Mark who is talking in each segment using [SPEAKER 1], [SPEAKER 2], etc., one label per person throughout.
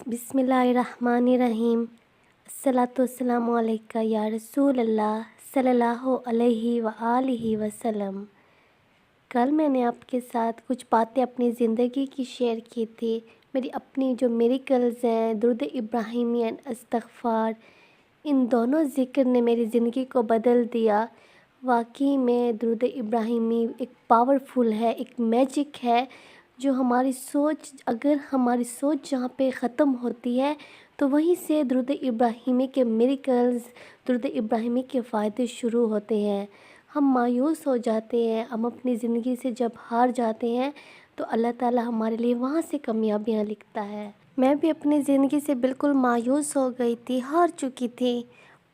[SPEAKER 1] बिस्मिल्लाहिर्रहमानिर्रहीम। अस्सलातु वस्सलामु अलैका या रसूल अल्लाह सल्लल्लाहु अलैहि व आलिहि वसल्लम। कल मैंने आपके साथ कुछ बातें अपनी ज़िंदगी की शेयर की थी। मेरी अपनी जो मिरेकल्स हैं, दुरूद इब्राहिमी एंड इस्तग़फ़ार, इन दोनों ज़िक्र ने मेरी ज़िंदगी को बदल दिया। वाकई में दुरूद इब्राहिमी एक पावरफुल है, एक मैजिक है जो अगर हमारी सोच जहाँ पे ख़त्म होती है तो वहीं से दुरूद इब्राहिमी के मिरेकल्स, दुरूद इब्राहिमी के फ़ायदे शुरू होते हैं। हम मायूस हो जाते हैं, हम अपनी ज़िंदगी से जब हार जाते हैं तो अल्लाह ताला हमारे लिए वहाँ से कामयाबियाँ लिखता है। मैं भी अपनी ज़िंदगी से बिल्कुल मायूस हो गई थी, हार चुकी थी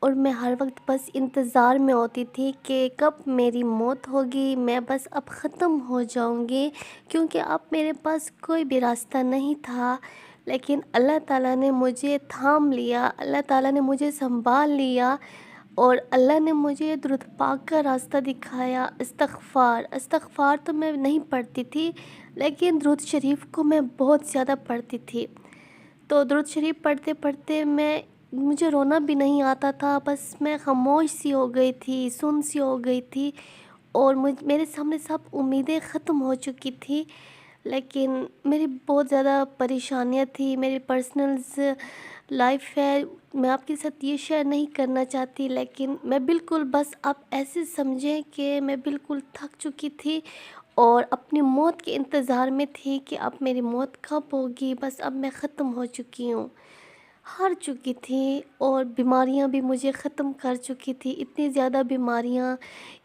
[SPEAKER 1] और मैं हर वक्त बस इंतज़ार में होती थी कि कब मेरी मौत होगी, मैं बस अब ख़त्म हो जाऊंगी, क्योंकि अब मेरे पास कोई भी रास्ता नहीं था। लेकिन अल्लाह ताला ने मुझे थाम लिया, अल्लाह ताला ने मुझे संभाल लिया और अल्लाह ने मुझे दुरूद पाक का रास्ता दिखाया। इस्तग़फ़ार तो मैं नहीं पढ़ती थी, लेकिन दुरूद शरीफ को मैं बहुत ज़्यादा पढ़ती थी। तो दुरूद शरीफ पढ़ते पढ़ते मुझे रोना भी नहीं आता था, बस मैं खामोश सी हो गई थी, सुन्न सी हो गई थी और मेरे सामने सब उम्मीदें ख़त्म हो चुकी थी। लेकिन मेरी बहुत ज़्यादा परेशानियाँ थी, मेरी पर्सनल्स लाइफ है, मैं आपके साथ ये शेयर नहीं करना चाहती, लेकिन मैं बिल्कुल बस आप ऐसे समझें कि मैं बिल्कुल थक चुकी थी और अपनी मौत के इंतज़ार में थी कि अब मेरी मौत कब होगी, बस अब मैं ख़त्म हो चुकी हूँ, हार चुकी थी और बीमारियाँ भी मुझे ख़त्म कर चुकी थी। इतनी ज़्यादा बीमारियाँ,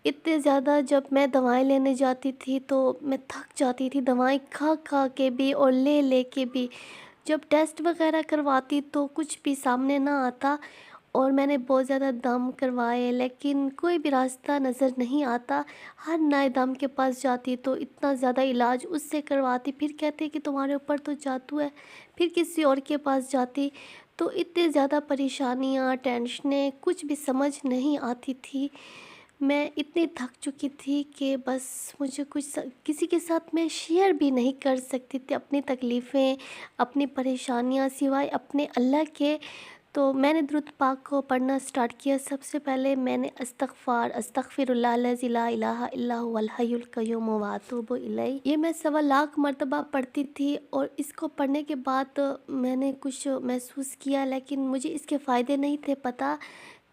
[SPEAKER 1] इतने ज़्यादा, जब मैं दवाएं लेने जाती थी तो मैं थक जाती थी, दवाएं खा खा के भी और ले ले के भी। जब टेस्ट वगैरह करवाती तो कुछ भी सामने ना आता और मैंने बहुत ज़्यादा दम करवाए, लेकिन कोई भी रास्ता नज़र नहीं आता। हर नए दम के पास जाती तो इतना ज़्यादा इलाज उससे करवाती, फिर कहते कि तुम्हारे ऊपर तो जादू है, फिर किसी और के पास जाती। तो इतनी ज़्यादा परेशानियाँ, टेंशनें, कुछ भी समझ नहीं आती थी। मैं इतनी थक चुकी थी कि बस मुझे किसी के साथ मैं शेयर भी नहीं कर सकती थी अपनी तकलीफ़ें, अपनी परेशानियाँ, सिवाय अपने अल्लाह के। तो मैंने दुरूद पाक को पढ़ना स्टार्ट किया। सबसे पहले मैंने अस्तग़फ़िरुल्लाहल्लज़ी ला इलाहा इल्ला हुवल हय्युल क़य्यूम व अतूबु इलैह, ये मैं 1.25 मरतबा पढ़ती थी और इसको पढ़ने के बाद मैंने कुछ महसूस किया, लेकिन मुझे इसके फ़ायदे नहीं थे पता।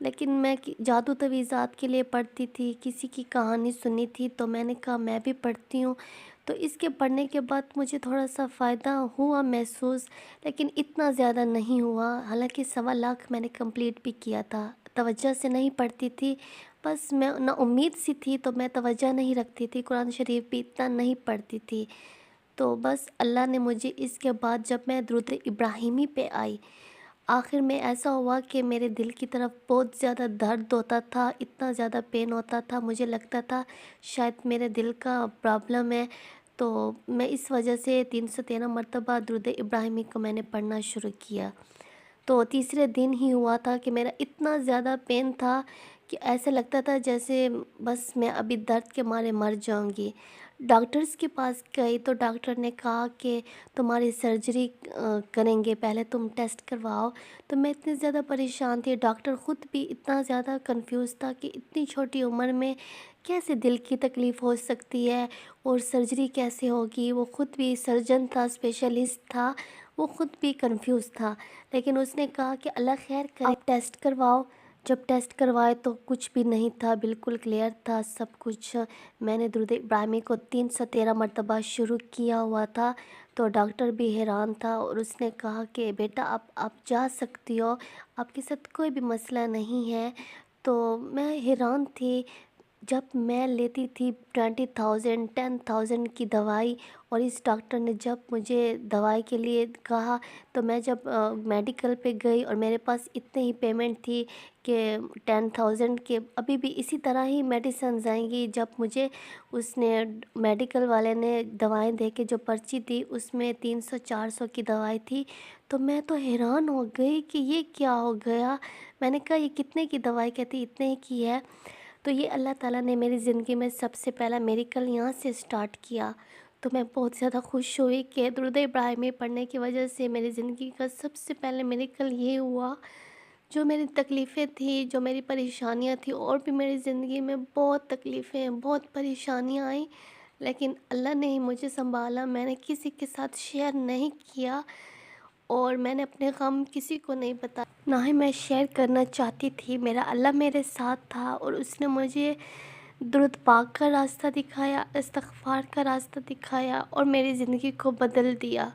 [SPEAKER 1] लेकिन मैं जादू तवीज़ात के लिए पढ़ती थी, किसी की कहानी सुनी थी तो मैंने कहा मैं भी पढ़ती हूँ। तो इसके पढ़ने के बाद मुझे थोड़ा सा फ़ायदा हुआ महसूस, लेकिन इतना ज़्यादा नहीं हुआ। हालांकि 1.25 मैंने कंप्लीट भी किया था। तवज्जो से नहीं पढ़ती थी, बस मैं ना उम्मीद सी थी तो मैं तवज्जो नहीं रखती थी, कुरान शरीफ भी इतना नहीं पढ़ती थी। तो बस अल्लाह ने मुझे इसके बाद, जब मैं दुरूद इब्राहिमी पे आई, आखिर में ऐसा हुआ कि मेरे दिल की तरफ बहुत ज़्यादा दर्द होता था, इतना ज़्यादा पेन होता था, मुझे लगता था शायद मेरे दिल का प्रॉब्लम है। तो मैं इस वजह से 313 मरतबा दुरूद इब्राहिमी को मैंने पढ़ना शुरू किया। तो तीसरे दिन ही हुआ था कि मेरा इतना ज़्यादा पेन था कि ऐसा लगता था जैसे बस मैं अभी दर्द के मारे मर जाऊंगी। डॉक्टर्स के पास गई तो डॉक्टर ने कहा कि तुम्हारी सर्जरी करेंगे, पहले तुम टेस्ट करवाओ। तो मैं इतनी ज़्यादा परेशान थी, डॉक्टर ख़ुद भी इतना ज़्यादा कंफ्यूज था कि इतनी छोटी उम्र में कैसे दिल की तकलीफ़ हो सकती है और सर्जरी कैसे होगी। वो ख़ुद भी सर्जन था, स्पेशलिस्ट था, वो ख़ुद भी कंफ्यूज था। लेकिन उसने कहा कि अल्लाह खैर करे, आप टेस्ट करवाओ। जब टेस्ट करवाए तो कुछ भी नहीं था, बिल्कुल क्लियर था सब कुछ। मैंने दुरूद इब्राहिमी को 313 मरतबा शुरू किया हुआ था। तो डॉक्टर भी हैरान था और उसने कहा कि बेटा आप जा सकती हो, आपके साथ कोई भी मसला नहीं है। तो मैं हैरान थी, जब मैं लेती थी 20,000 10,000 की दवाई, और इस डॉक्टर ने जब मुझे दवाई के लिए कहा तो मैं जब मेडिकल पे गई और मेरे पास इतने ही पेमेंट थी कि 10,000 के अभी भी इसी तरह ही मेडिसिन आएंगी। जब मुझे उसने मेडिकल वाले ने दवाएं दे के जो पर्ची दी उसमें 300-400 की दवाई थी। तो मैं तो हैरान हो गई कि ये क्या हो गया। मैंने कहा ये कितने की दवाई, कहती इतने की है। तो ये अल्लाह ताला ने मेरी ज़िंदगी में सबसे पहला मेरेकल यहाँ से स्टार्ट किया। تو میں بہت زیادہ خوش ہوئی کہ درود ابراہیمی پڑھنے کی وجہ سے میری زندگی کا سب سے پہلے میریکل یہ ہوا۔ جو میری تکلیفیں تھیں، جو میری پریشانیاں تھیں، اور بھی میری زندگی میں بہت تکلیفیں، بہت پریشانیاں آئیں، لیکن اللہ نے ہی مجھے سنبھالا۔ میں نے کسی کے ساتھ شیئر نہیں کیا، اور میں نے اپنے غم کسی کو نہیں بتایا، نہ ہی میں شیئر کرنا چاہتی تھی۔ میرا اللہ میرے ساتھ تھا، اور اس نے مجھے درود پاک کا راستہ دکھایا، استغفار کا راستہ دکھایا، اور میری زندگی کو بدل دیا۔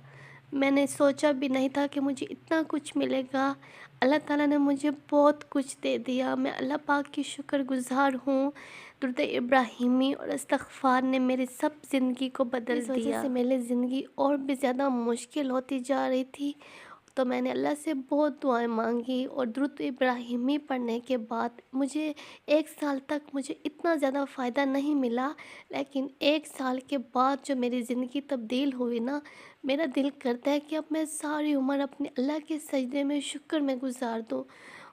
[SPEAKER 1] میں نے سوچا بھی نہیں تھا کہ مجھے اتنا کچھ ملے گا۔ اللہ تعالیٰ نے مجھے بہت کچھ دے دیا۔ میں اللہ پاک کی شکر گزار ہوں۔ درود ابراہیمی اور استغفار نے میری سب زندگی کو بدل دیا۔ اس وجہ سے میری زندگی اور بھی زیادہ مشکل ہوتی جا رہی تھی، تو میں نے اللہ سے بہت دعائیں مانگی، اور درود ابراہیمی پڑھنے کے بعد مجھے 1 سال تک مجھے اتنا زیادہ فائدہ نہیں ملا، لیکن 1 سال کے بعد جو میری زندگی تبدیل ہوئی نا، میرا دل کرتا ہے کہ اب میں ساری عمر اپنے اللہ کے سجدے میں شکر میں گزار دوں۔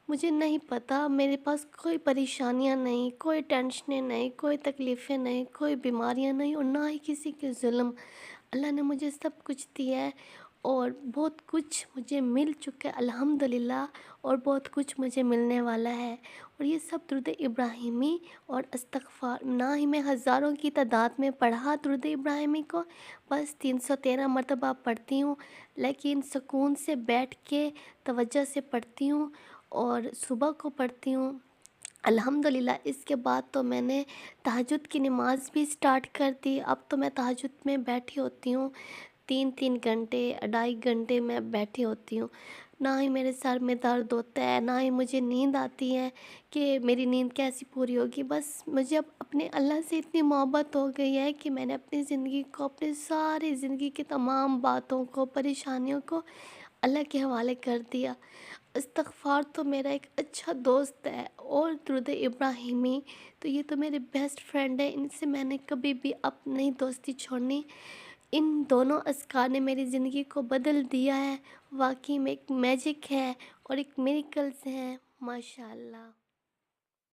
[SPEAKER 1] مجھے نہیں پتہ، میرے پاس کوئی پریشانیاں نہیں، کوئی ٹینشنیں نہیں، کوئی تکلیفیں نہیں، کوئی بیماریاں نہیں، اور نہ ہی کسی کے ظلم۔ اللہ نے مجھے سب کچھ دیا ہے، اور بہت کچھ مجھے مل چکا ہے الحمدللہ، اور بہت کچھ مجھے ملنے والا ہے۔ اور یہ سب درود ابراہیمی اور استغفار، نہ ہی میں ہزاروں کی تعداد میں پڑھا درود ابراہیمی کو، بس 313 مرتبہ پڑھتی ہوں، لیکن سکون سے بیٹھ کے توجہ سے پڑھتی ہوں، اور صبح کو پڑھتی ہوں۔ الحمدللہ اس کے بعد تو میں نے تہجد کی نماز بھی سٹارٹ کر دی۔ اب تو میں تہجد میں بیٹھی ہوتی ہوں، 3 گھنٹے 2.5 گھنٹے میں بیٹھی ہوتی ہوں۔ نہ ہی میرے سر میں درد ہوتا ہے، نہ ہی مجھے نیند آتی ہے کہ میری نیند کیسی پوری ہوگی۔ بس مجھے اب اپنے اللہ سے اتنی محبت ہو گئی ہے کہ میں نے اپنی زندگی کو، اپنے ساری زندگی کی تمام باتوں کو، پریشانیوں کو اللہ کے حوالے کر دیا۔ استغفار تو میرا ایک اچھا دوست ہے، اور درود ابراہیمی تو یہ تو میرے بیسٹ فرینڈ ہے۔ ان سے میں نے کبھی بھی اپنی دوستی چھوڑنی۔ ان دونوں اذکار نے میری زندگی کو بدل دیا ہے۔ واقعی میں ایک میجک ہے، اور ایک میریکلز ہیں، ماشاءاللہ۔